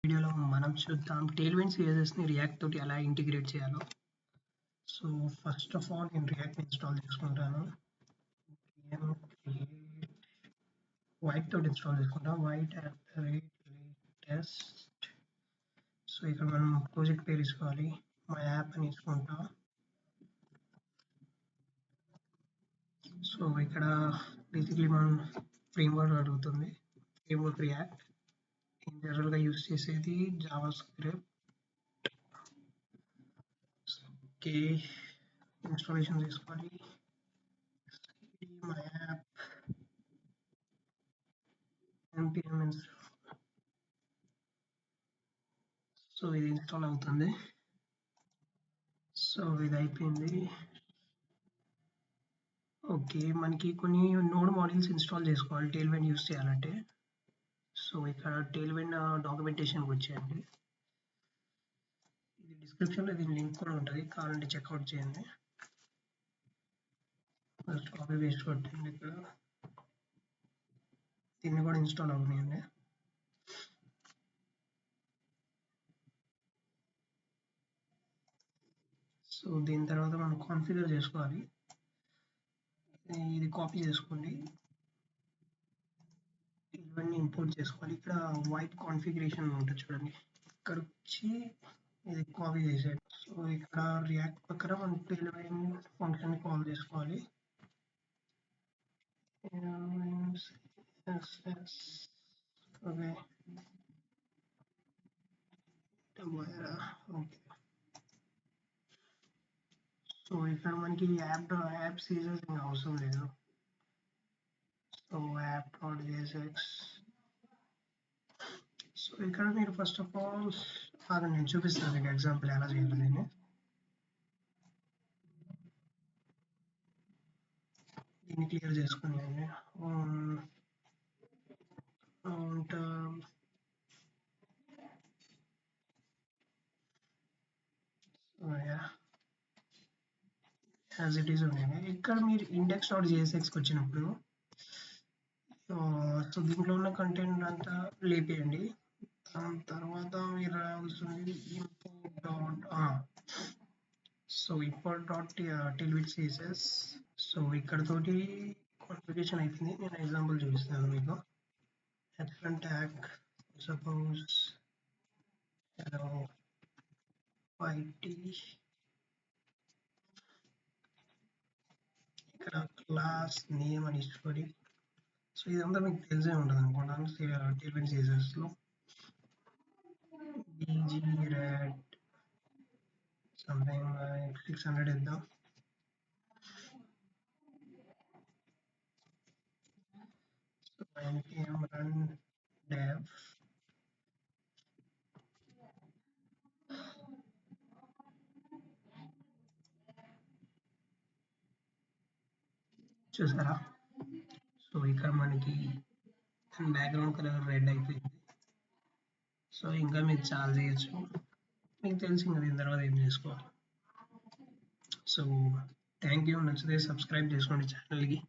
వీడియోలో మనం చూద్దాం టేల్‌విండ్ CSSని రియాక్ట్ తోటి ఎలా ఇంటిగ్రేట్ చేయాలో. సో ఫస్ట్ ఆఫ్ ఆల్ నేను రియాక్ట్ ఇన్స్టాల్ చేసుకుంటాను. క్రియేట్ వైట్ తోటి ఇన్స్టాల్ చేసుకుంటాం. White latest. సో ఇక్కడ మనం ప్రాజెక్ట్ పేరు ఇసుకోవాలి. మా యాప్ అని తీసుకుంటా. సో ఇక్కడ బేసిక్లీ మనం ఫ్రేమ్వర్క్ అడుగుతుంది. ఫ్రేమ్వర్క్ రియాక్ట్ జనరల్గా యూజ్ చేసేది జావా స్క్రిప్ట్. ఓకే, ఇన్స్టాలేషన్ చేసుకోవాలి. My app npm install. So ఇది ఇన్స్టాల్ అవుతుంది. సో ఇది అయిపోయింది. ఓకే, మనకి కొన్ని నోడ్ మాడ్యూల్స్ ఇన్స్టాల్ చేసుకోవాలి టేల్‌విండ్ యూజ్ చేయాలంటే. సో ఇక్కడ టేల్‌విండ్ డాక్యుమెంటేషన్కి వచ్చేయండి. ఇది డిస్క్రిప్షన్లో దీని లింక్ కూడా ఉంటుంది, కావాలంటే చెక్అవుట్ చేయండి. ఫస్ట్ కాపీ పేస్ట్ కొట్టండి. ఇక్కడ దీన్ని కూడా ఇన్స్టాల్ అవునాయండి. సో దీని తర్వాత మనం కాన్ఫిగర్ చేసుకోవాలి. ఇది కాపీ చేసుకోండి, ఇవన్నీ ఇంపోర్ట్ చేసుకోవాలి. ఇక్కడ వైట్ కాన్ఫిగరేషన్ ఉంటుంది చూడండి, ఇక్కడ వచ్చి ఇది కాపీ చేసేయండి. సో ఇక్కడ రియాక్ట్ ప్రకారం మనం టేల్‌విండ్ ఫంక్షన్ కాల్ చేసుకోవాలి. Okay, okay. సో ఇక్కడ మనకి యాప్ సీజెస్ అవసరం లేదు. So app.jsx. సో ఇక్కడ మీరు ఫస్ట్ ఆఫ్ ఆల్ నేను చూపిస్తాను మీకు ఎగ్జాంపుల్ ఎలా చేయాలి దీన్ని. దీన్ని క్లియర్ చేసుకున్నాను. యాజ్ ఇట్ ఈస్ ఉన్నాయి. ఇక్కడ మీరు index.jsxకి వచ్చినప్పుడు సో దీంట్లో ఉన్న కంటెంట్ అంతా లేపేయండి. దాని తర్వాత మీరు రావాల్సింది import.tailwind CSS. సో ఇక్కడ తోటి కాన్ఫిగరేషన్ అయిపోయింది. నేను ఎగ్జాంపుల్ చూపిస్తాను మీకు. h1 tag suppose hello it. ఇక్కడ క్లాస్ నేమ్ అని ఇచ్చుకోండి. సో ఇదంతా మీకు తెలిసే ఉంటుంది అనుకుంటాను టేల్‌విండ్ CSSలో. bgrad something like 600 ఇద్దాం. So npm run dev. చూసారా? సో ఇక్కడ మనకి బ్యాక్గ్రౌండ్ కలర్ రెడ్ అయిపోయింది. సో ఇంకా మీరు చాలా చేయొచ్చు, మీకు తెలిసింది దీని తర్వాత ఏం చేసుకోవాలి. So thank you. నచ్చితే సబ్స్క్రైబ్ చేసుకోండి ఛానల్కి.